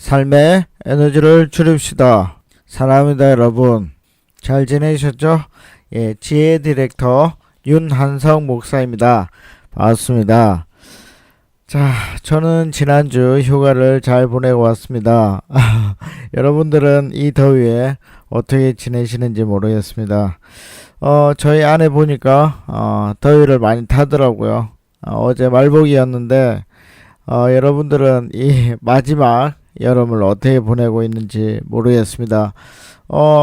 삶의 에너지를 줄입시다. 사랑합니다, 여러분. 잘 지내셨죠? 예, 지혜 디렉터 윤한성 목사입니다. 반갑습니다. 자, 저는 지난주 휴가를 잘 보내고 왔습니다. 여러분들은 이 더위에 어떻게 지내시는지 모르겠습니다. 저희 아내 보니까 더위를 많이 타더라고요. 어제 말복이었는데 여러분들은 이 마지막 여름을 어떻게 보내고 있는지 모르겠습니다.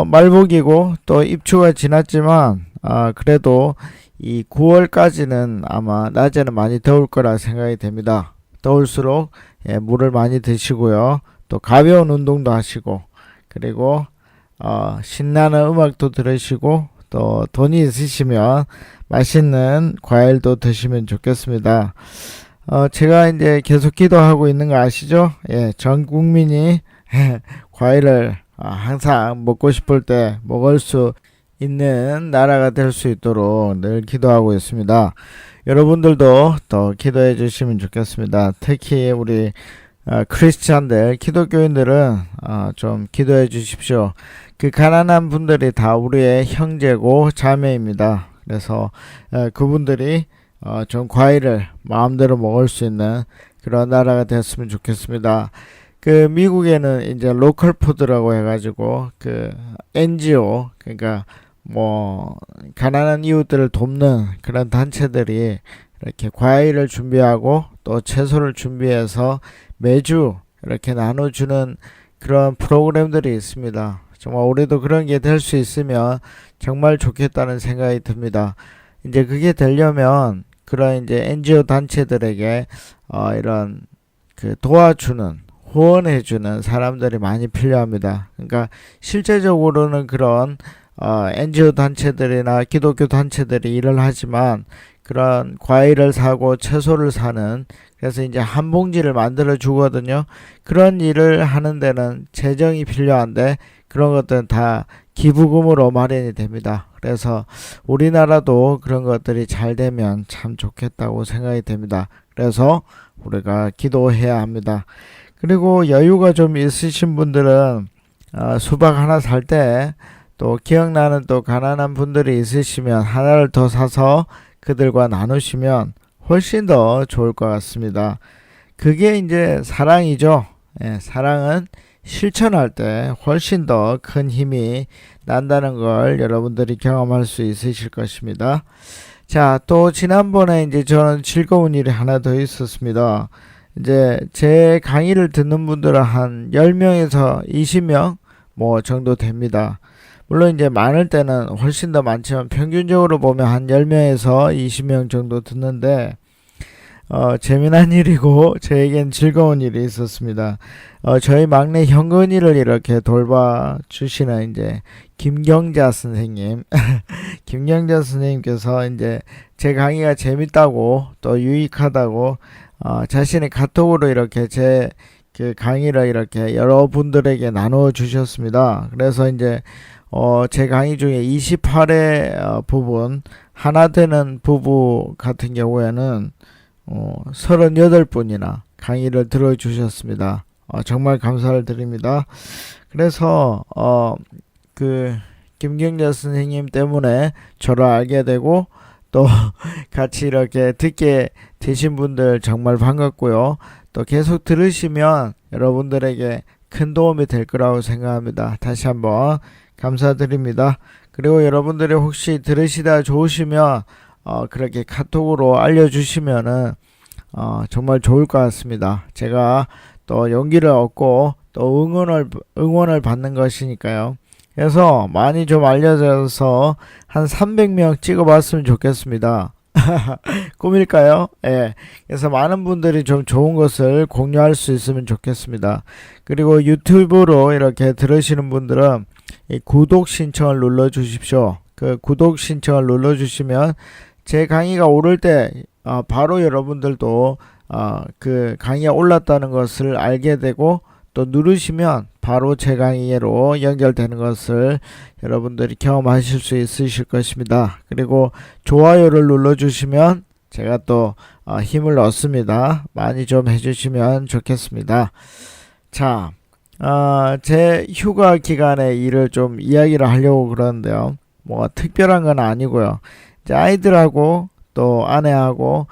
말복이고 또 입추가 지났지만 그래도 이 9월까지는 아마 낮에는 많이 더울 거라 생각이 됩니다. 더울수록 물을 많이 드시고요. 또 가벼운 운동도 하시고, 그리고 신나는 음악도 들으시고, 또 돈이 있으시면 맛있는 과일도 드시면 좋겠습니다. 제가 이제 계속 기도하고 있는 거 아시죠? 예, 전 국민이 과일을 항상 먹고 싶을 때 먹을 수 있는 나라가 될 수 있도록 늘 기도하고 있습니다. 여러분들도 더 기도해 주시면 좋겠습니다. 특히 우리 크리스찬들, 기독교인들은 좀 기도해 주십시오. 그 가난한 분들이 다 우리의 형제고 자매입니다. 그래서 그분들이 좀 과일을 마음대로 먹을 수 있는 그런 나라가 됐으면 좋겠습니다. 그 미국에는 이제 로컬 푸드라고 해가지고 그 NGO, 그러니까 뭐 가난한 이웃들을 돕는 그런 단체들이 이렇게 과일을 준비하고 또 채소를 준비해서 매주 이렇게 나눠주는 그런 프로그램들이 있습니다. 정말 우리도 그런 게 될 수 있으면 정말 좋겠다는 생각이 듭니다. 이제 그게 되려면 그런 이제 NGO 단체들에게 이런 그 도와주는, 후원해주는 사람들이 많이 필요합니다. 그러니까 실제적으로는 그런 NGO 단체들이나 기독교 단체들이 일을 하지만 그런 과일을 사고 채소를 사는, 그래서 이제 한 봉지를 만들어 주거든요. 그런 일을 하는 데는 재정이 필요한데 그런 것들은 다 기부금으로 마련이 됩니다. 그래서 우리나라도 그런 것들이 잘 되면 참 좋겠다고 생각이 됩니다. 그래서 우리가 기도해야 합니다. 그리고 여유가 좀 있으신 분들은 수박 하나 살 때 또 기억나는 또 가난한 분들이 있으시면 하나를 더 사서 그들과 나누시면 훨씬 더 좋을 것 같습니다. 그게 이제 사랑이죠. 예, 사랑은 실천할 때 훨씬 더 큰 힘이 난다는 걸 여러분들이 경험할 수 있으실 것입니다. 자, 또 지난번에 이제 저는 즐거운 일이 하나 더 있었습니다. 이제 제 강의를 듣는 분들은 한 10명에서 20명 뭐 정도 됩니다. 물론 이제 많을 때는 훨씬 더 많지만 평균적으로 보면 한 10명에서 20명 정도 듣는데 재미난 일이고 저에겐 즐거운 일이 있었습니다. 저희 막내 형근이를 이렇게 돌봐주시는 이제 김경자 선생님, 김경자 선생님께서 이제 제 강의가 재밌다고 또 유익하다고 자신의 카톡으로 이렇게 제 그 강의를 이렇게 여러분들에게 나눠 주셨습니다. 그래서 이제 제 강의 중에 28회 부분 하나 되는 부부 같은 경우에는 38분이나 강의를 들어주셨습니다. 정말 감사를 드립니다. 그래서 그 김경자 선생님 때문에 저를 알게 되고 또 같이 이렇게 듣게 되신 분들 정말 반갑고요. 또 계속 들으시면 여러분들에게 큰 도움이 될 거라고 생각합니다. 다시 한번 감사드립니다. 그리고 여러분들이 혹시 들으시다 좋으시면 그렇게 카톡으로 알려주시면은 정말 좋을 것 같습니다. 제가 또 용기를 얻고 또 응원을 받는 것이니까요. 그래서 많이 좀 알려져서 한 300명 찍어봤으면 좋겠습니다. 꿈일까요? 예. 그래서 많은 분들이 좀 좋은 것을 공유할 수 있으면 좋겠습니다. 그리고 유튜브로 이렇게 들으시는 분들은 이 구독 신청을 눌러 주십시오. 그 구독 신청을 눌러 주시면 제 강의가 오를 때 바로 여러분들도 그 강의가 올랐다는 것을 알게 되고 또 누르시면 바로 제 강의로 연결되는 것을 여러분들이 경험하실 수 있으실 것입니다. 그리고 좋아요를 눌러주시면 제가 또 힘을 얻습니다. 많이 좀 해주시면 좋겠습니다. 자, 제 휴가 기간의 일을 좀 이야기를 하려고 그러는데요. 뭐 특별한 건 아니고요. 이제 아이들하고 또 아내하고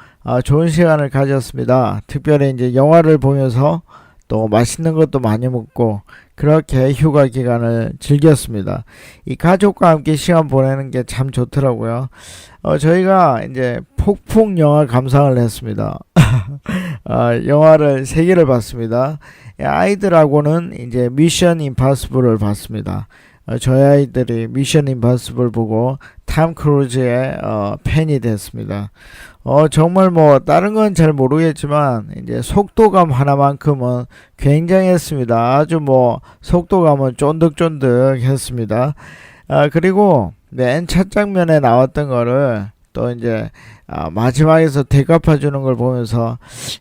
좋은 시간을 가졌습니다. 특별히 이제 영화를 보면서 또 맛있는 것도 많이 먹고 그렇게 휴가 기간을 즐겼습니다. 이 가족과 함께 시간 보내는 게 참 좋더라고요. 저희가 이제 폭풍 영화 감상을 했습니다. 영화를 3개를 봤습니다. 아이들하고는 이제 미션 임파서블을 봤습니다. 저희 아이들이 미션 임파서블 보고 탐 크루즈의 팬이 됐습니다. 정말 뭐 다른 건 잘 모르겠지만 이제 속도감 하나만큼은 굉장했습니다. 아주 뭐 속도감은 쫀득쫀득했습니다. 그리고 맨 첫 장면에 나왔던 거를 또 이제 마지막에서 되갚아 주는 걸 보면서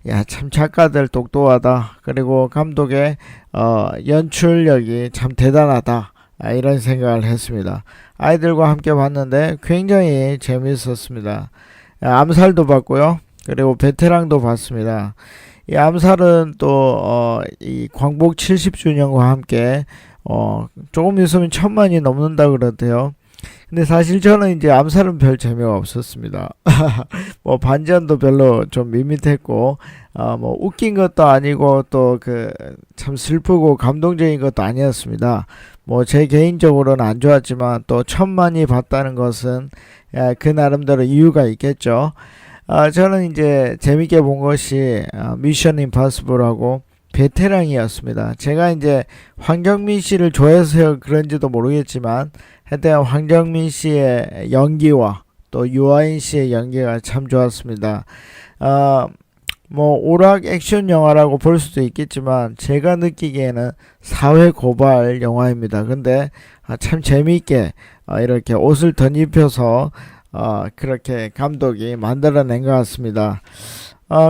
야, 참 작가들 똑똑하다. 그리고 감독의 연출력이 참 대단하다. 이런 생각을 했습니다. 아이들과 함께 봤는데 굉장히 재미있었습니다. 암살도 봤고요. 그리고 베테랑도 봤습니다. 이 암살은 또 이 광복 70주년과 함께 조금 있으면 1000만이 넘는다 그러대요. 근데 사실 저는 이제 암살은 별 재미가 없었습니다. 뭐 반전도 별로 좀 밋밋했고 뭐 웃긴 것도 아니고 또 그 참 슬프고 감동적인 것도 아니었습니다. 뭐 제 개인적으로는 안 좋았지만 또 1000만이 봤다는 것은 그 나름대로 이유가 있겠죠. 저는 이제 재밌게 본 것이 미션 임파서블하고 베테랑이었습니다. 제가 이제 황정민 씨를 좋아해서 그런지도 모르겠지만 하여튼 황정민 씨의 연기와 또 유아인 씨의 연기가 참 좋았습니다. 뭐 오락 액션 영화라고 볼 수도 있겠지만 제가 느끼기에는 사회 고발 영화입니다. 근데 참 재미있게 이렇게 옷을 덧입혀서 그렇게 감독이 만들어낸 것 같습니다.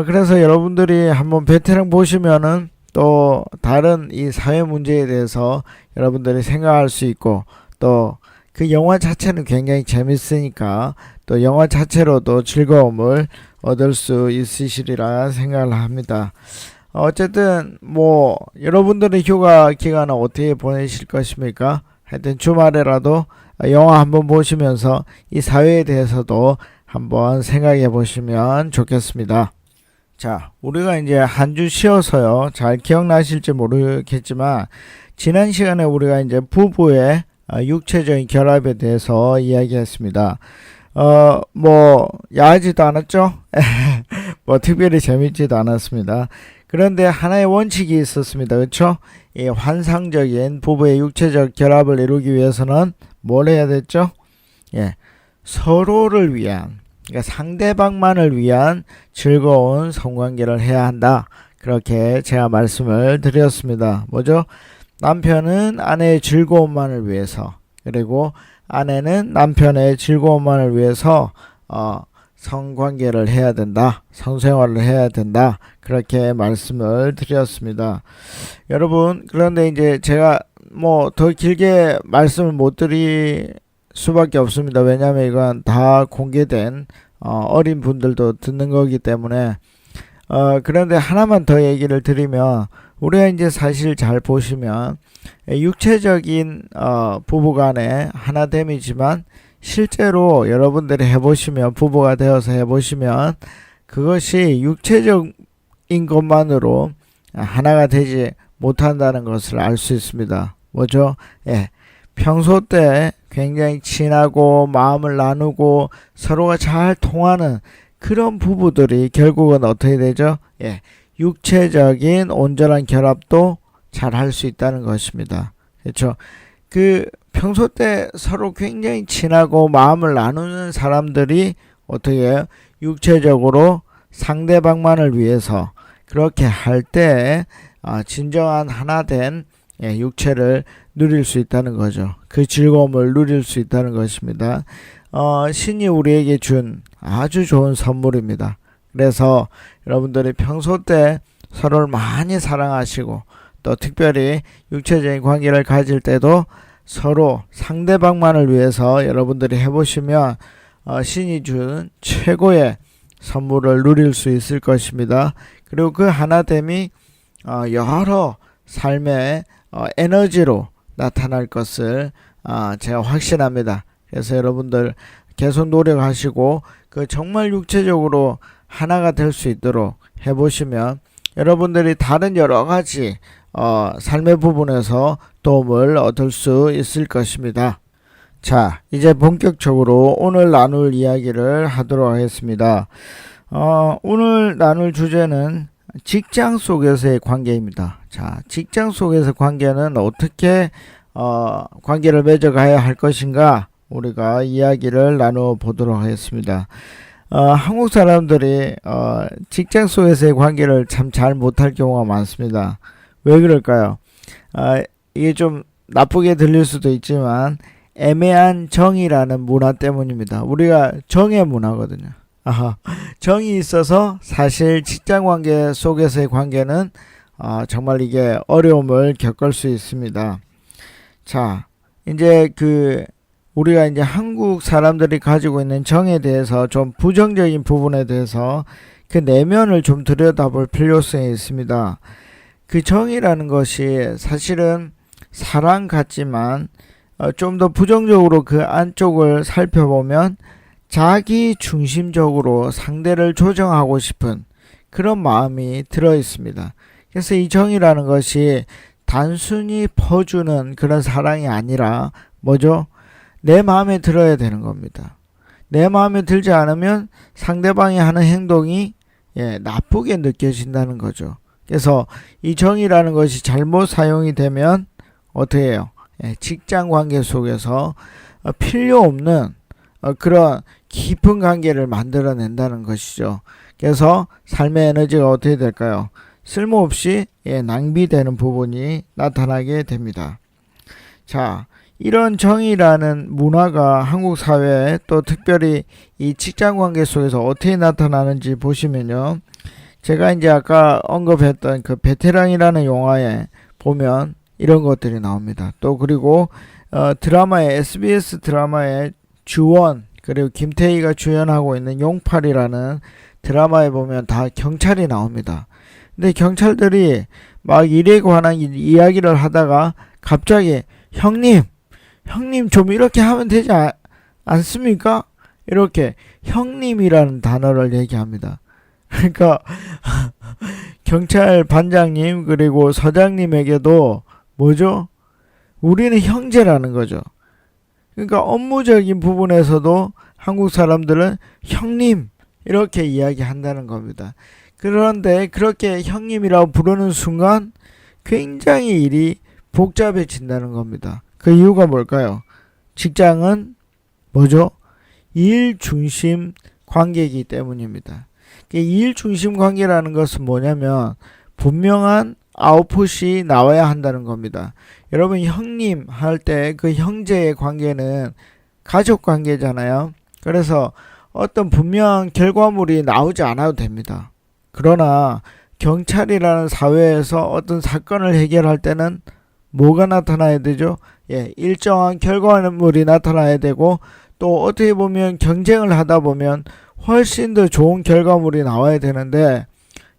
그래서 여러분들이 한번 베테랑 보시면은 또 다른 이 사회 문제에 대해서 여러분들이 생각할 수 있고 또 그 영화 자체는 굉장히 재밌으니까 또 영화 자체로도 즐거움을 얻을 수 있으시리라 생각을 합니다. 어쨌든 뭐 여러분들의 휴가 기간은 어떻게 보내실 것입니까? 하여튼 주말에라도 영화 한번 보시면서 이 사회에 대해서도 한번 생각해 보시면 좋겠습니다. 자, 우리가 이제 한 주 쉬어서요. 잘 기억나실지 모르겠지만 지난 시간에 우리가 이제 부부의 육체적인 결합에 대해서 이야기했습니다. 뭐 야하지도 않았죠? 뭐 특별히 재밌지도 않았습니다. 그런데 하나의 원칙이 있었습니다. 그렇죠? 이 환상적인 부부의 육체적 결합을 이루기 위해서는 뭘 해야 됐죠? 예, 서로를 위한, 그러니까 상대방만을 위한 즐거운 성관계를 해야 한다. 그렇게 제가 말씀을 드렸습니다. 뭐죠? 남편은 아내의 즐거움만을 위해서, 그리고 아내는 남편의 즐거움만을 위해서 성관계를 해야 된다. 성생활을 해야 된다. 그렇게 말씀을 드렸습니다. 여러분, 그런데 이제 제가 뭐 더 길게 말씀을 못 드릴 수밖에 없습니다. 왜냐하면 이건 다 공개된 어린 분들도 듣는 거기 때문에 그런데 하나만 더 얘기를 드리면 우리가 이제 사실 잘 보시면 육체적인 부부간의 하나됨이지만 실제로 여러분들이 해보시면 부부가 되어서 해보시면 그것이 육체적인 것만으로 하나가 되지 못한다는 것을 알 수 있습니다. 뭐죠? 예, 평소 때 굉장히 친하고 마음을 나누고 서로가 잘 통하는 그런 부부들이 결국은 어떻게 되죠? 예, 육체적인 온전한 결합도 잘 할 수 있다는 것입니다. 그렇죠? 그 평소 때 서로 굉장히 친하고 마음을 나누는 사람들이 어떻게 해요? 육체적으로 상대방만을 위해서 그렇게 할 때 진정한 하나된 육체를 누릴 수 있다는 거죠. 그 즐거움을 누릴 수 있다는 것입니다. 신이 우리에게 준 아주 좋은 선물입니다. 그래서 여러분들이 평소 때 서로를 많이 사랑하시고 또 특별히 육체적인 관계를 가질 때도 서로 상대방만을 위해서 여러분들이 해보시면 신이 준 최고의 선물을 누릴 수 있을 것입니다. 그리고 그 하나됨이 여러 삶의 에너지로 나타날 것을 제가 확신합니다. 그래서 여러분들 계속 노력하시고 그 정말 육체적으로 하나가 될 수 있도록 해보시면 여러분들이 다른 여러 가지 삶의 부분에서 도움을 얻을 수 있을 것입니다. 자, 이제 본격적으로 오늘 나눌 이야기를 하도록 하겠습니다. 오늘 나눌 주제는 직장 속에서의 관계입니다. 자, 직장 속에서 관계는 어떻게 관계를 맺어가야 할 것인가 우리가 이야기를 나누어 보도록 하겠습니다. 한국 사람들이 직장 속에서의 관계를 참 잘 못할 경우가 많습니다. 왜 그럴까요? 이게 좀 나쁘게 들릴 수도 있지만 애매한 정이라는 문화 때문입니다. 우리가 정의 문화거든요. 정이 있어서 사실 직장 관계 속에서의 관계는 정말 이게 어려움을 겪을 수 있습니다. 자, 이제 우리가 이제 한국 사람들이 가지고 있는 정에 대해서 좀 부정적인 부분에 대해서 그 내면을 좀 들여다볼 필요성이 있습니다. 그 정이라는 것이 사실은 사랑 같지만 좀 더 부정적으로 그 안쪽을 살펴보면 자기 중심적으로 상대를 조정하고 싶은 그런 마음이 들어 있습니다. 그래서 이 정이라는 것이 단순히 퍼주는 그런 사랑이 아니라 뭐죠? 내 마음에 들어야 되는 겁니다. 내 마음에 들지 않으면 상대방이 하는 행동이 나쁘게 느껴진다는 거죠. 그래서 이 정이라는 것이 잘못 사용이 되면 어떻게 해요? 직장 관계 속에서 필요 없는 그런 깊은 관계를 만들어낸다는 것이죠. 그래서 삶의 에너지가 어떻게 될까요? 쓸모없이 낭비되는 부분이 나타나게 됩니다. 자, 이런 정의라는 문화가 한국 사회에 또 특별히 이 직장 관계 속에서 어떻게 나타나는지 보시면요. 제가 이제 아까 언급했던 그 베테랑이라는 영화에 보면 이런 것들이 나옵니다. 또 그리고 드라마에 SBS 드라마에 주원 그리고 김태희가 주연하고 있는 용팔이라는 드라마에 보면 다 경찰이 나옵니다. 근데 경찰들이 막 일에 관한 이야기를 하다가 갑자기 형님 좀 이렇게 하면 되지 않습니까? 이렇게 형님이라는 단어를 얘기합니다. 그러니까 경찰 반장님 그리고 서장님에게도 뭐죠? 우리는 형제라는 거죠. 그러니까 업무적인 부분에서도 한국 사람들은 형님 이렇게 이야기한다는 겁니다. 그런데 그렇게 형님이라고 부르는 순간 굉장히 일이 복잡해진다는 겁니다. 그 이유가 뭘까요? 직장은 뭐죠? 일 중심 관계이기 때문입니다. 일 중심 관계라는 것은 뭐냐면 분명한 아웃풋이 나와야 한다는 겁니다. 여러분 형님 할 때 그 형제의 관계는 가족 관계잖아요. 그래서 어떤 분명한 결과물이 나오지 않아도 됩니다. 그러나 경찰이라는 사회에서 어떤 사건을 해결할 때는 뭐가 나타나야 되죠? 일정한 결과물이 나타나야 되고 또 어떻게 보면 경쟁을 하다 보면 훨씬 더 좋은 결과물이 나와야 되는데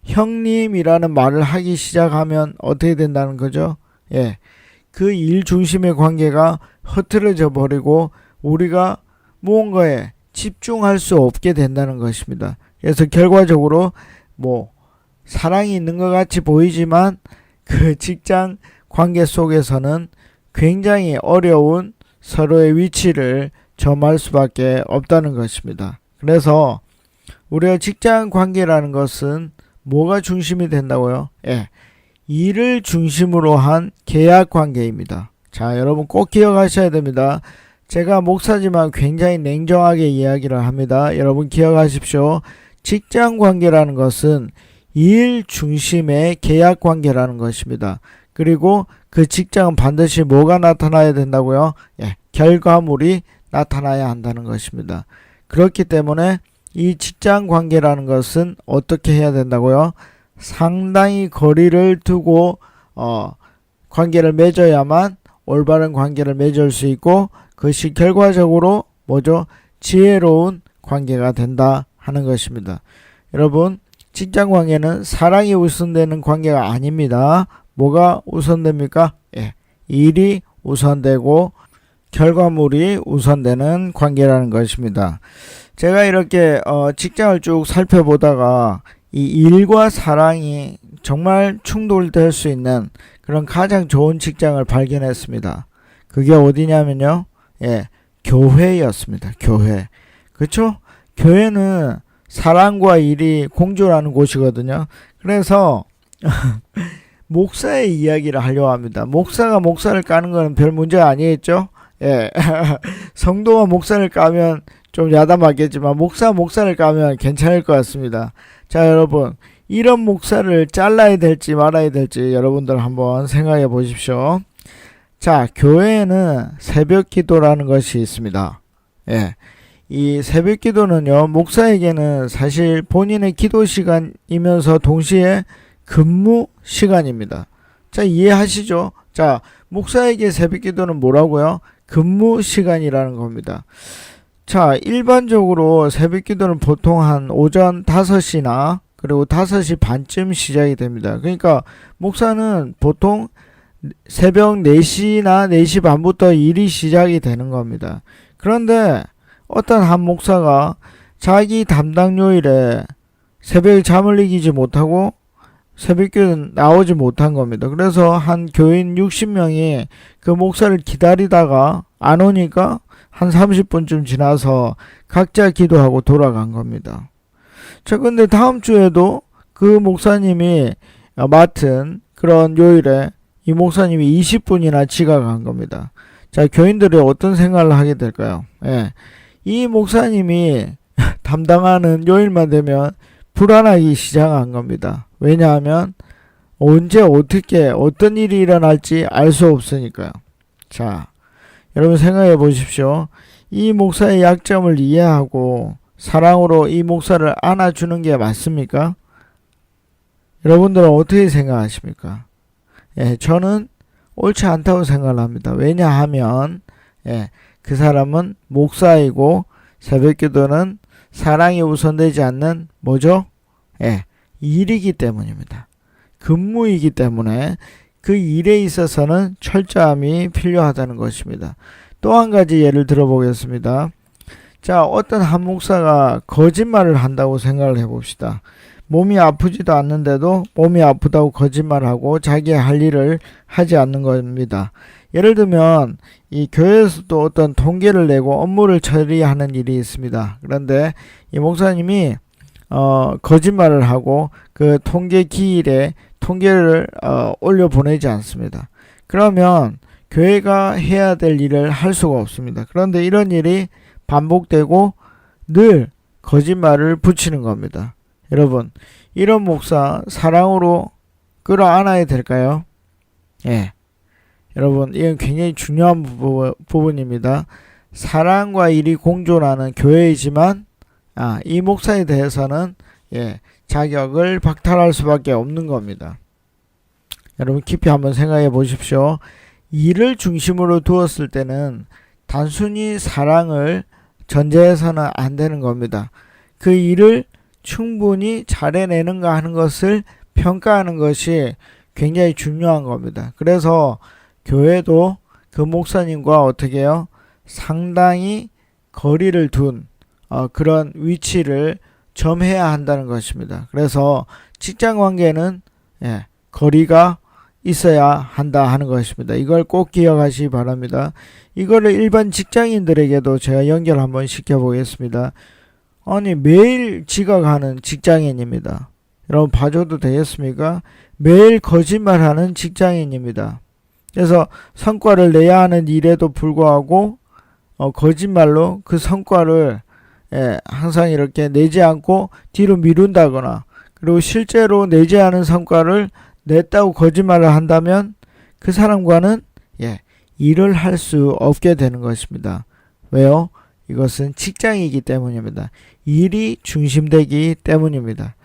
형님이라는 말을 하기 시작하면 어떻게 된다는 거죠? 그 일 중심의 관계가 흐트러져 버리고 우리가 무언가에 집중할 수 없게 된다는 것입니다. 그래서 결과적으로 사랑이 있는 것 같이 보이지만 그 직장 관계 속에서는 굉장히 어려운 서로의 위치를 점할 수밖에 없다는 것입니다. 그래서 우리가 직장 관계라는 것은 뭐가 중심이 된다고요? 일을 중심으로 한 계약 관계입니다. 자, 여러분 꼭 기억하셔야 됩니다. 제가 목사지만 굉장히 냉정하게 이야기를 합니다. 여러분 기억하십시오. 직장 관계라는 것은 일 중심의 계약 관계라는 것입니다. 그리고 그 직장은 반드시 뭐가 나타나야 된다고요? 결과물이 나타나야 한다는 것입니다. 그렇기 때문에 이 직장 관계라는 것은 어떻게 해야 된다고요? 상당히 거리를 두고 관계를 맺어야만 올바른 관계를 맺을 수 있고 그것이 결과적으로 뭐죠? 지혜로운 관계가 된다 하는 것입니다. 여러분 직장 관계는 사랑이 우선되는 관계가 아닙니다. 뭐가 우선됩니까? 예, 일이 우선되고 결과물이 우선되는 관계라는 것입니다. 제가 이렇게 직장을 쭉 살펴보다가 이 일과 사랑이 정말 충돌될 수 있는 그런 가장 좋은 직장을 발견했습니다. 그게 어디냐면요, 예, 교회였습니다. 교회. 그쵸? 교회는 사랑과 일이 공존하는 곳이거든요. 그래서 목사의 이야기를 하려고 합니다. 목사가 목사를 까는 거는 별 문제가 아니겠죠? 예. 성도가 목사를 까면 좀 야단맞겠지만 목사를 까면 괜찮을 것 같습니다. 자, 여러분, 이런 목사를 잘라야 될지 말아야 될지 여러분들 한번 생각해 보십시오. 자, 교회에는 새벽 기도라는 것이 있습니다. 예. 이 새벽 기도는요, 목사에게는 사실 본인의 기도 시간이면서 동시에 근무 시간입니다. 자, 이해하시죠? 자, 목사에게 새벽 기도는 뭐라고요? 근무 시간이라는 겁니다. 자, 일반적으로 새벽 기도는 보통 한 오전 5시나 그리고 5시 반쯤 시작이 됩니다. 그러니까 목사는 보통 새벽 4시나 4시 반부터 일이 시작이 되는 겁니다. 그런데 어떤 한 목사가 자기 담당 요일에 새벽에 잠을 이기지 못하고 새벽기도에 나오지 못한 겁니다. 그래서 한 교인 60명이 그 목사를 기다리다가 안 오니까 한 30분쯤 지나서 각자 기도하고 돌아간 겁니다. 자, 근데 다음 주에도 그 목사님이 맡은 그런 요일에 이 목사님이 20분이나 지각한 겁니다. 자, 교인들이 어떤 생각을 하게 될까요? 예. 이 목사님이 담당하는 요일만 되면 불안하기 시작한 겁니다. 왜냐하면 언제 어떻게 어떤 일이 일어날지 알 수 없으니까요. 자, 여러분 생각해 보십시오. 이 목사의 약점을 이해하고 사랑으로 이 목사를 안아주는 게 맞습니까? 여러분들은 어떻게 생각하십니까? 예, 저는 옳지 않다고 생각을 합니다. 왜냐하면 예, 그 사람은 목사이고 새벽기도는 사랑이 우선되지 않는 뭐죠? 예, 일이기 때문입니다. 근무이기 때문에 그 일에 있어서는 철저함이 필요하다는 것입니다. 또 한 가지 예를 들어보겠습니다. 자, 어떤 한 목사가 거짓말을 한다고 생각을 해봅시다. 몸이 아프지도 않는데도 몸이 아프다고 거짓말하고 자기의 할 일을 하지 않는 겁니다. 예를 들면 이 교회에서도 어떤 통계를 내고 업무를 처리하는 일이 있습니다. 그런데 이 목사님이 거짓말을 하고 그 통계 기일에 통계를 올려 보내지 않습니다. 그러면 교회가 해야 될 일을 할 수가 없습니다. 그런데 이런 일이 반복되고 늘 거짓말을 붙이는 겁니다. 여러분, 이런 목사 사랑으로 끌어안아야 될까요? 예. 여러분, 이건 굉장히 중요한 부분입니다. 사랑과 일이 공존하는 교회이지만 이 목사에 대해서는 자격을 박탈할 수밖에 없는 겁니다. 여러분, 깊이 한번 생각해 보십시오. 일을 중심으로 두었을 때는 단순히 사랑을 전제해서는 안 되는 겁니다. 그 일을 충분히 잘해내는가 하는 것을 평가하는 것이 굉장히 중요한 겁니다. 그래서 교회도 그 목사님과 어떻게 해요? 상당히 거리를 둔 그런 위치를 점해야 한다는 것입니다. 그래서 직장 관계는 거리가 있어야 한다 하는 것입니다. 이걸 꼭 기억하시기 바랍니다. 이거를 일반 직장인들에게도 제가 연결 한번 시켜보겠습니다. 아니, 매일 지각하는 직장인입니다. 여러분 봐줘도 되겠습니까? 매일 거짓말하는 직장인입니다. 그래서 성과를 내야 하는 일에도 불구하고 거짓말로 그 성과를 항상 이렇게 내지 않고 뒤로 미룬다거나, 그리고 실제로 내지 않은 성과를 냈다고 거짓말을 한다면 그 사람과는 일을 할 수 없게 되는 것입니다. 왜요? 이것은 직장이기 때문입니다. 일이 중심되기 때문입니다.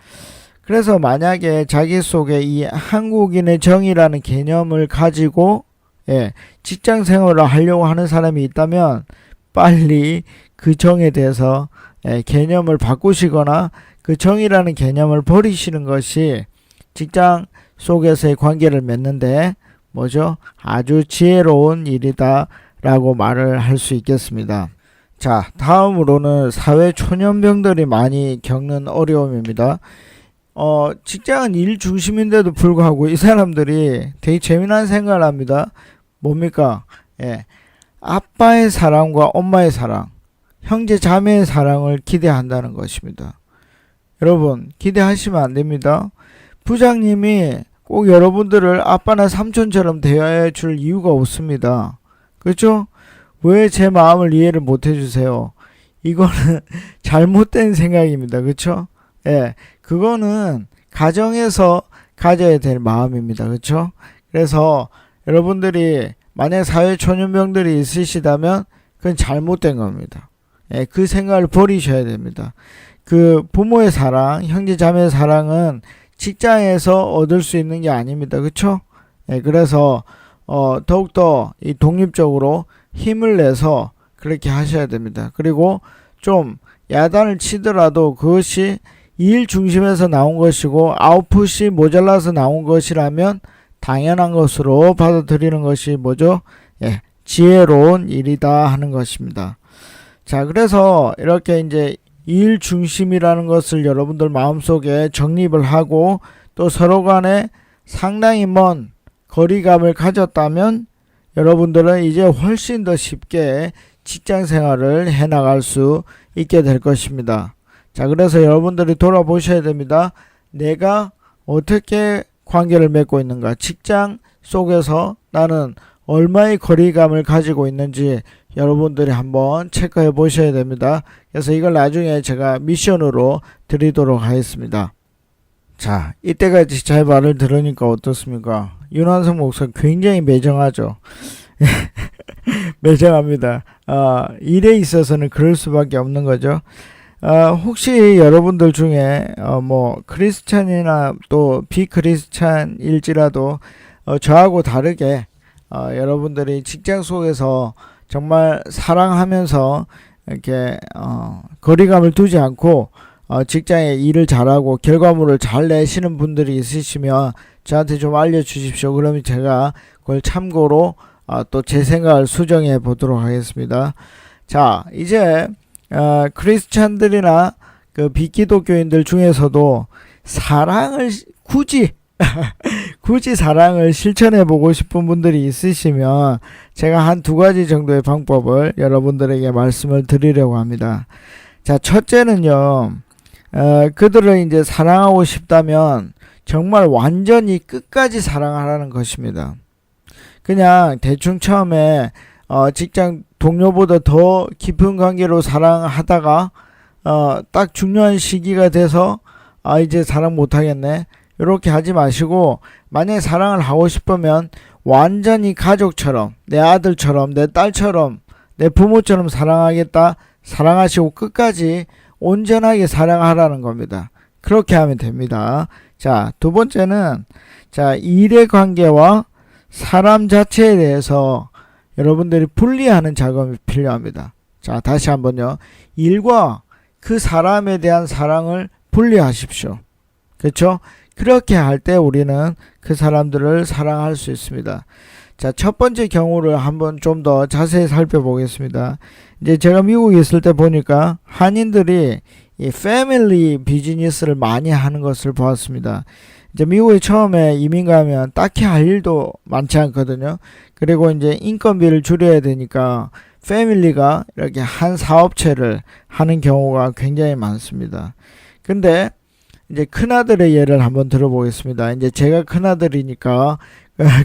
그래서 만약에 자기 속에 이 한국인의 정의라는 개념을 가지고 직장 생활을 하려고 하는 사람이 있다면 빨리 그 정에 대해서 개념을 바꾸시거나 그 정의라는 개념을 버리시는 것이 직장 속에서의 관계를 맺는데 뭐죠? 아주 지혜로운 일이다 라고 말을 할 수 있겠습니다. 자, 다음으로는 사회 초년병들이 많이 겪는 어려움입니다. 직장은 일 중심인데도 불구하고 이 사람들이 되게 재미난 생각을 합니다. 뭡니까? 예, 아빠의 사랑과 엄마의 사랑, 형제 자매의 사랑을 기대한다는 것입니다. 여러분, 기대하시면 안 됩니다. 부장님이 꼭 여러분들을 아빠나 삼촌처럼 대해야 줄 이유가 없습니다. 그렇죠? 왜 제 마음을 이해를 못 해주세요? 이거는 잘못된 생각입니다. 그렇죠? 예, 그거는 가정에서 가져야 될 마음입니다. 그렇죠? 그래서 여러분들이 만약 사회 초년병들이 있으시다면 그건 잘못된 겁니다. 예, 그 생각을 버리셔야 됩니다. 그 부모의 사랑, 형제 자매의 사랑은 직장에서 얻을 수 있는 게 아닙니다. 그렇죠? 예, 그래서 더욱더 이 독립적으로 힘을 내서 그렇게 하셔야 됩니다. 그리고 좀 야단을 치더라도 그것이 일 중심에서 나온 것이고 아웃풋이 모자라서 나온 것이라면 당연한 것으로 받아들이는 것이 뭐죠? 예, 지혜로운 일이다 하는 것입니다. 자, 그래서 이렇게 이제 일 중심이라는 것을 여러분들 마음속에 정립을 하고 또 서로 간에 상당히 먼 거리감을 가졌다면 여러분들은 이제 훨씬 더 쉽게 직장 생활을 해나갈 수 있게 될 것입니다. 자, 그래서 여러분들이 돌아보셔야 됩니다. 내가 어떻게 관계를 맺고 있는가? 직장 속에서 나는 얼마의 거리감을 가지고 있는지 여러분들이 한번 체크해 보셔야 됩니다. 그래서 이걸 나중에 제가 미션으로 드리도록 하겠습니다. 자, 이때까지 제 말을 들으니까 어떻습니까? 윤한성 목사 굉장히 매정하죠. 매정합니다. 일에 있어서는 그럴 수밖에 없는 거죠. 혹시 여러분들 중에 뭐 크리스찬이나 또 비크리스찬일지라도 저하고 다르게 여러분들이 직장 속에서 정말 사랑하면서 이렇게 거리감을 두지 않고 직장에 일을 잘하고 결과물을 잘 내시는 분들이 있으시면 저한테 좀 알려주십시오. 그러면 제가 그걸 참고로 또 제 생각을 수정해 보도록 하겠습니다. 자, 이제 크리스찬들이나 그 비기독교인들 중에서도 사랑을 굳이 사랑을 실천해 보고 싶은 분들이 있으시면 제가 한 두 가지 정도의 방법을 여러분들에게 말씀을 드리려고 합니다. 자, 첫째는요, 그들을 이제 사랑하고 싶다면 정말 완전히 끝까지 사랑하라는 것입니다. 그냥 대충 처음에 직장 동료보다 더 깊은 관계로 사랑하다가 딱 중요한 시기가 돼서 이제 사랑 못하겠네, 이렇게 하지 마시고, 만약에 사랑을 하고 싶으면 완전히 가족처럼, 내 아들처럼, 내 딸처럼, 내 부모처럼 사랑하겠다, 사랑하시고 끝까지 온전하게 사랑하라는 겁니다. 그렇게 하면 됩니다. 자, 두 번째는, 자, 일의 관계와 사람 자체에 대해서 여러분들이 분리하는 작업이 필요합니다. 자, 다시 한번요. 일과 그 사람에 대한 사랑을 분리하십시오. 그렇죠? 그렇게 할 때 우리는 그 사람들을 사랑할 수 있습니다. 자, 첫 번째 경우를 한번 좀 더 자세히 살펴보겠습니다. 이제 제가 미국에 있을 때 보니까 한인들이 이 패밀리 비즈니스를 많이 하는 것을 보았습니다. 이제 미국에 처음에 이민 가면 딱히 할 일도 많지 않거든요. 그리고 이제 인건비를 줄여야 되니까 패밀리가 이렇게 한 사업체를 하는 경우가 굉장히 많습니다. 근데 이제 큰아들의 예를 한번 들어보겠습니다. 이제 제가 큰아들이니까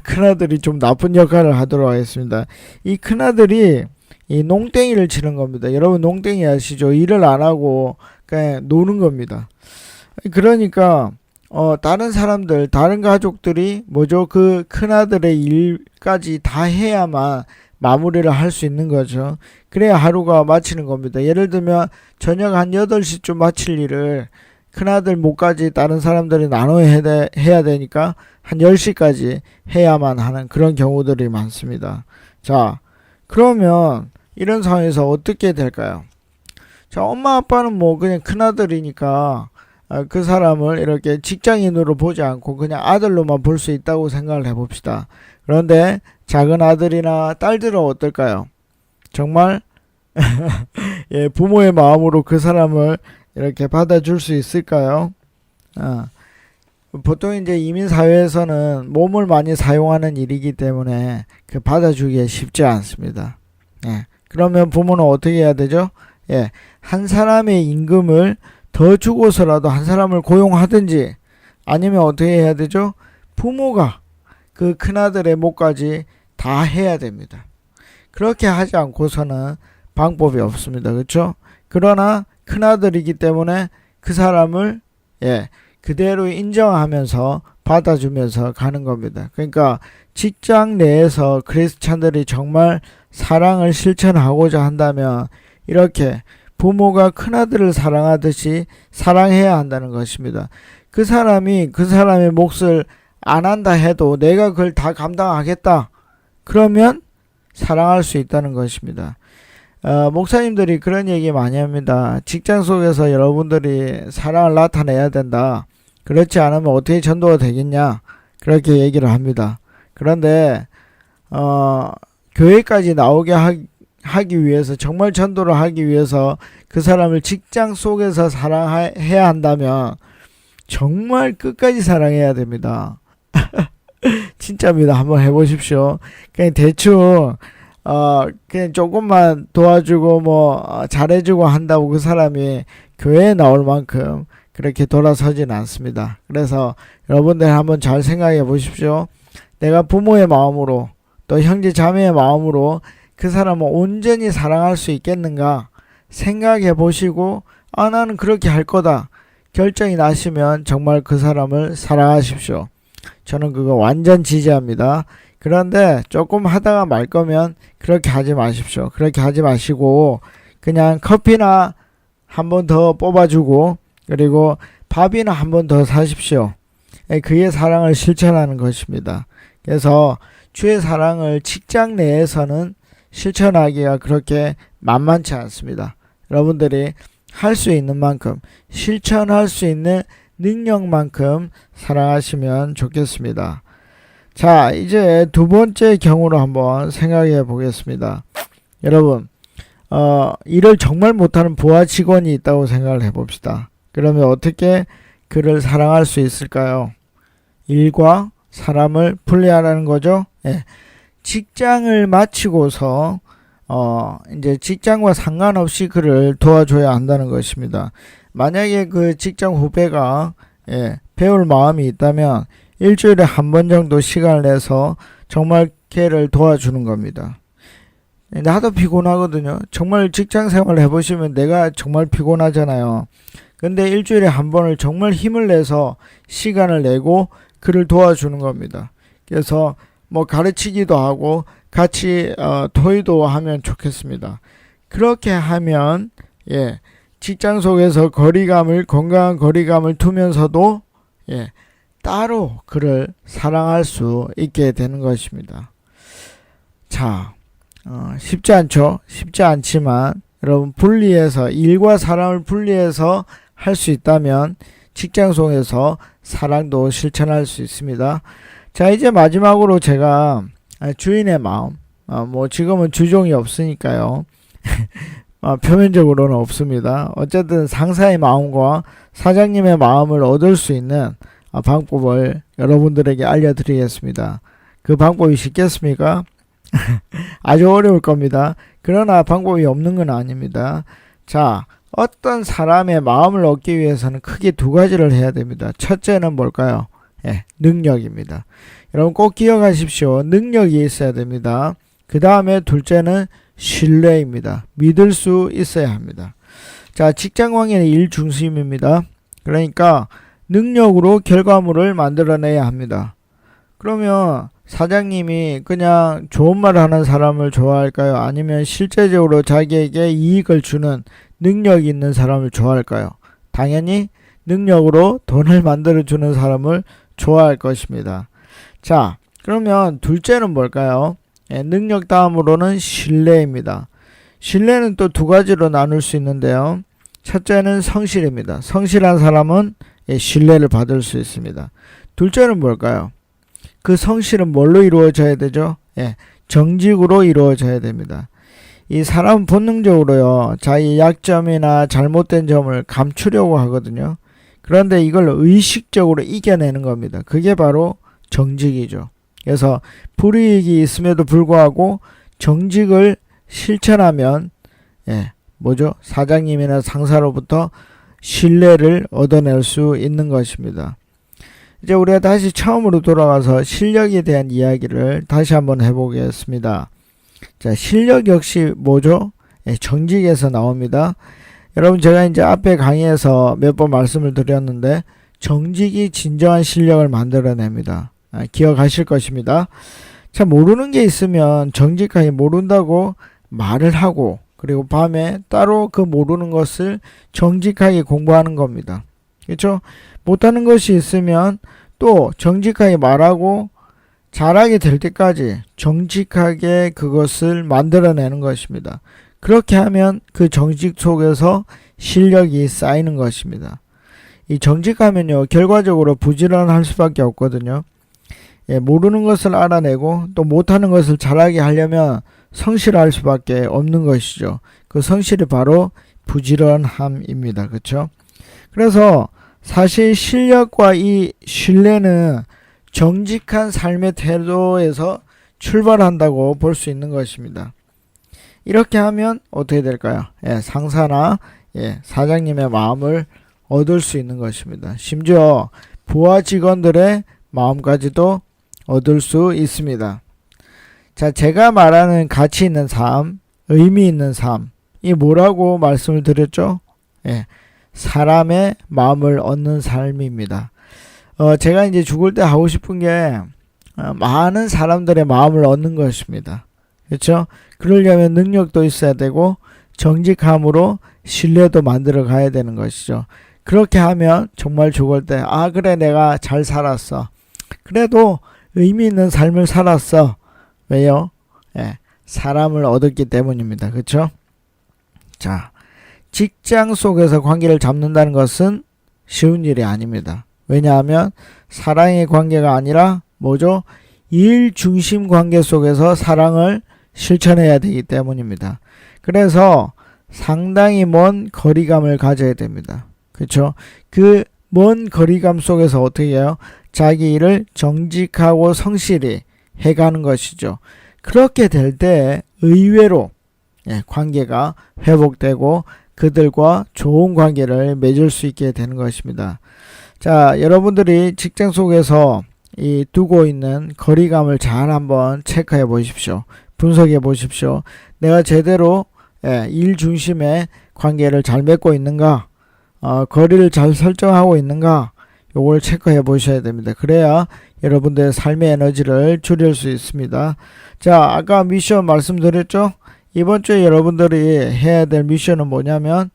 큰아들이 좀 나쁜 역할을 하도록 하겠습니다. 이 큰아들이 이 농땡이를 치는 겁니다. 여러분 농땡이 아시죠? 일을 안 하고 그냥 노는 겁니다. 그러니까 다른 사람들, 다른 가족들이 뭐죠? 그 큰아들의 일까지 다 해야만 마무리를 할 수 있는 거죠. 그래야 하루가 마치는 겁니다. 예를 들면 저녁 한 8시쯤 마칠 일을 큰아들 목까지 다른 사람들이 나눠야 해야 되니까 한 10시까지 해야만 하는 그런 경우들이 많습니다. 자, 그러면 이런 상황에서 어떻게 될까요? 자, 엄마 아빠는 뭐 그냥 큰아들이니까 그 사람을 이렇게 직장인으로 보지 않고 그냥 아들로만 볼 수 있다고 생각을 해봅시다. 그런데 작은 아들이나 딸들은 어떨까요? 정말 예, 부모의 마음으로 그 사람을 이렇게 받아줄 수 있을까요? 보통 이제 이민 사회에서는 몸을 많이 사용하는 일이기 때문에 그 받아주기가 쉽지 않습니다. 예, 그러면 부모는 어떻게 해야 되죠? 예, 한 사람의 임금을 더 주고서라도 한 사람을 고용하든지 아니면 어떻게 해야 되죠? 부모가 그 큰아들의 몫까지 다 해야 됩니다. 그렇게 하지 않고서는 방법이 없습니다. 그렇죠? 그러나 큰아들이기 때문에 그 사람을 그대로 인정하면서 받아주면서 가는 겁니다. 그러니까 직장 내에서 크리스찬들이 정말 사랑을 실천하고자 한다면 이렇게 부모가 큰아들을 사랑하듯이 사랑해야 한다는 것입니다. 그 사람이 그 사람의 몫을 안 한다 해도 내가 그걸 다 감당하겠다. 그러면 사랑할 수 있다는 것입니다. 목사님들이 그런 얘기 많이 합니다. 직장 속에서 여러분들이 사랑을 나타내야 된다. 그렇지 않으면 어떻게 전도가 되겠냐. 그렇게 얘기를 합니다. 그런데 교회까지 나오게 하기 위해서 정말 전도를 하기 위해서 그 사람을 직장 속에서 사랑해야 한다면 정말 끝까지 사랑해야 됩니다. 진짜입니다. 한번 해보십시오. 그냥 대충 그냥 조금만 도와주고 잘해주고 한다고 그 사람이 교회에 나올 만큼 그렇게 돌아서진 않습니다. 그래서 여러분들 한번 잘 생각해 보십시오. 내가 부모의 마음으로 또 형제 자매의 마음으로 그 사람을 온전히 사랑할 수 있겠는가 생각해 보시고 나는 그렇게 할 거다 결정이 나시면 정말 그 사람을 사랑하십시오. 저는 그거 완전 지지합니다. 그런데 조금 하다가 말 거면 그렇게 하지 마십시오. 그렇게 하지 마시고 그냥 커피나 한 번 더 뽑아주고 그리고 밥이나 한 번 더 사십시오. 그의 사랑을 실천하는 것입니다. 그래서 주의 사랑을 직장 내에서는 실천하기가 그렇게 만만치 않습니다. 여러분들이 할 수 있는 만큼 실천할 수 있는 능력만큼 사랑하시면 좋겠습니다. 자, 이제 두 번째 경우로 한번 생각해 보겠습니다. 여러분, 일을 정말 못하는 부하 직원이 있다고 생각을 해봅시다. 그러면 어떻게 그를 사랑할 수 있을까요? 일과 사람을 분리하라는 거죠. 예. 직장을 마치고서 이제 직장과 상관없이 그를 도와줘야 한다는 것입니다. 만약에 그 직장 후배가 배울 마음이 있다면 일주일에 한 번 정도 시간을 내서 정말 걔를 도와주는 겁니다. 나도 피곤하거든요. 정말 직장 생활을 해보시면 내가 정말 피곤하잖아요. 근데 일주일에 한 번을 정말 힘을 내서 시간을 내고 그를 도와주는 겁니다. 그래서 가르치기도 하고 같이 토의도 하면 좋겠습니다. 그렇게 하면 직장 속에서 건강한 거리감을 두면서도 따로 그를 사랑할 수 있게 되는 것입니다. 자, 쉽지 않죠? 쉽지 않지만 여러분 분리해서 일과 사람을 분리해서 할 수 있다면 직장 속에서 사랑도 실천할 수 있습니다. 자, 이제 마지막으로 제가 주인의 마음, 지금은 주종이 없으니까요. 표면적으로는 없습니다. 어쨌든 상사의 마음과 사장님의 마음을 얻을 수 있는 방법을 여러분들에게 알려드리겠습니다. 그 방법이 쉽겠습니까? 아주 어려울 겁니다. 그러나 방법이 없는 건 아닙니다. 자, 어떤 사람의 마음을 얻기 위해서는 크게 두 가지를 해야 됩니다. 첫째는 뭘까요? 능력입니다. 여러분 꼭 기억하십시오. 능력이 있어야 됩니다. 그 다음에 둘째는 신뢰입니다. 믿을 수 있어야 합니다. 자, 직장 관계는 일 중심입니다. 그러니까 능력으로 결과물을 만들어내야 합니다. 그러면 사장님이 그냥 좋은 말 하는 사람을 좋아할까요? 아니면 실제적으로 자기에게 이익을 주는 능력이 있는 사람을 좋아할까요? 당연히 능력으로 돈을 만들어주는 사람을 좋아할 것입니다. 자, 그러면 둘째는 뭘까요? 능력 다음으로는 신뢰입니다. 신뢰는 또 두 가지로 나눌 수 있는데요. 첫째는 성실입니다. 성실한 사람은 신뢰를 받을 수 있습니다. 둘째는 뭘까요? 그 성실은 뭘로 이루어져야 되죠? 정직으로 이루어져야 됩니다. 이 사람은 본능적으로요, 자기 약점이나 잘못된 점을 감추려고 하거든요. 그런데 이걸 의식적으로 이겨내는 겁니다. 그게 바로 정직이죠. 그래서 불이익이 있음에도 불구하고 정직을 실천하면 사장님이나 상사로부터 신뢰를 얻어낼 수 있는 것입니다. 이제 우리가 다시 처음으로 돌아가서 실력에 대한 이야기를 다시 한번 해보겠습니다. 자, 실력 역시 뭐죠? 정직에서 나옵니다. 여러분, 제가 이제 앞에 강의에서 몇 번 말씀을 드렸는데 정직이 진정한 실력을 만들어냅니다. 기억하실 것입니다. 자, 모르는 게 있으면 정직하게 모른다고 말을 하고, 그리고 밤에 따로 그 모르는 것을 정직하게 공부하는 겁니다. 그렇죠? 못하는 것이 있으면 또 정직하게 말하고 잘하게 될 때까지 정직하게 그것을 만들어내는 것입니다. 그렇게 하면 그 정직 속에서 실력이 쌓이는 것입니다. 이 정직하면요, 결과적으로 부지런할 수밖에 없거든요. 모르는 것을 알아내고 또 못하는 것을 잘하게 하려면 성실할 수밖에 없는 것이죠. 그 성실이 바로 부지런함입니다. 그렇죠? 그래서 사실 실력과 이 신뢰는 정직한 삶의 태도에서 출발한다고 볼 수 있는 것입니다. 이렇게 하면 어떻게 될까요? 상사나 사장님의 마음을 얻을 수 있는 것입니다. 심지어 부하 직원들의 마음까지도 얻을 수 있습니다. 자, 제가 말하는 가치 있는 삶, 의미 있는 삶, 이 뭐라고 말씀을 드렸죠? 사람의 마음을 얻는 삶입니다. 제가 이제 죽을 때 하고 싶은 게 많은 사람들의 마음을 얻는 것입니다. 그렇죠? 그러려면 능력도 있어야 되고 정직함으로 신뢰도 만들어 가야 되는 것이죠. 그렇게 하면 정말 죽을 때 그래, 내가 잘 살았어. 그래도 의미 있는 삶을 살았어. 왜요? 사람을 얻었기 때문입니다. 그렇죠? 자, 직장 속에서 관계를 잡는다는 것은 쉬운 일이 아닙니다. 왜냐하면 사랑의 관계가 아니라 뭐죠? 일 중심 관계 속에서 사랑을 실천해야 되기 때문입니다. 그래서 상당히 먼 거리감을 가져야 됩니다. 그렇죠? 그 먼 거리감 속에서 어떻게 해요? 자기 일을 정직하고 성실히 해가는 것이죠. 그렇게 될 때 의외로 관계가 회복되고 그들과 좋은 관계를 맺을 수 있게 되는 것입니다. 자, 여러분들이 직장 속에서 이 두고 있는 거리감을 잘 한번 체크해 보십시오. 분석해 보십시오. 내가 제대로 일 중심의 관계를 잘 맺고 있는가, 거리를 잘 설정하고 있는가, 요걸 체크해 보셔야 됩니다. 그래야 여러분들의 삶의 에너지를 줄일 수 있습니다. 자, 아까 미션 말씀드렸죠? 이번 주에 여러분들이 해야 될 미션은 뭐냐면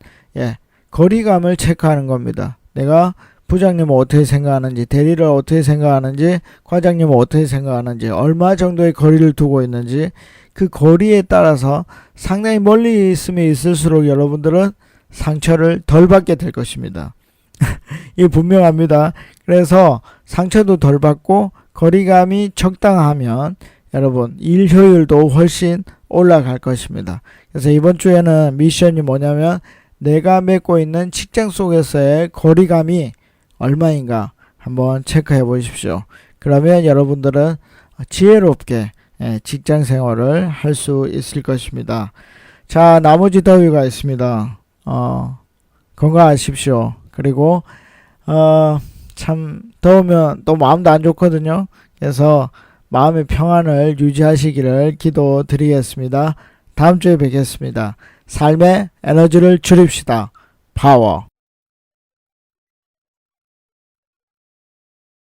거리감을 체크하는 겁니다. 내가 부장님은 어떻게 생각하는지, 대리를 어떻게 생각하는지, 과장님은 어떻게 생각하는지, 얼마 정도의 거리를 두고 있는지, 그 거리에 따라서 상당히 멀리 있으면 있을수록 여러분들은 상처를 덜 받게 될 것입니다. 이게 분명합니다. 그래서 상처도 덜 받고 거리감이 적당하면 여러분 일 효율도 훨씬 올라갈 것입니다. 그래서 이번 주에는 미션이 뭐냐면 내가 맺고 있는 직장 속에서의 거리감이 얼마인가 한번 체크해 보십시오. 그러면 여러분들은 지혜롭게 직장 생활을 할 수 있을 것입니다. 자, 나머지 더위가 있습니다. 건강하십시오. 그리고 참 더우면 또 마음도 안 좋거든요. 그래서 마음의 평안을 유지하시기를 기도드리겠습니다. 다음 주에 뵙겠습니다. 삶의 에너지를 줄입시다. 파워.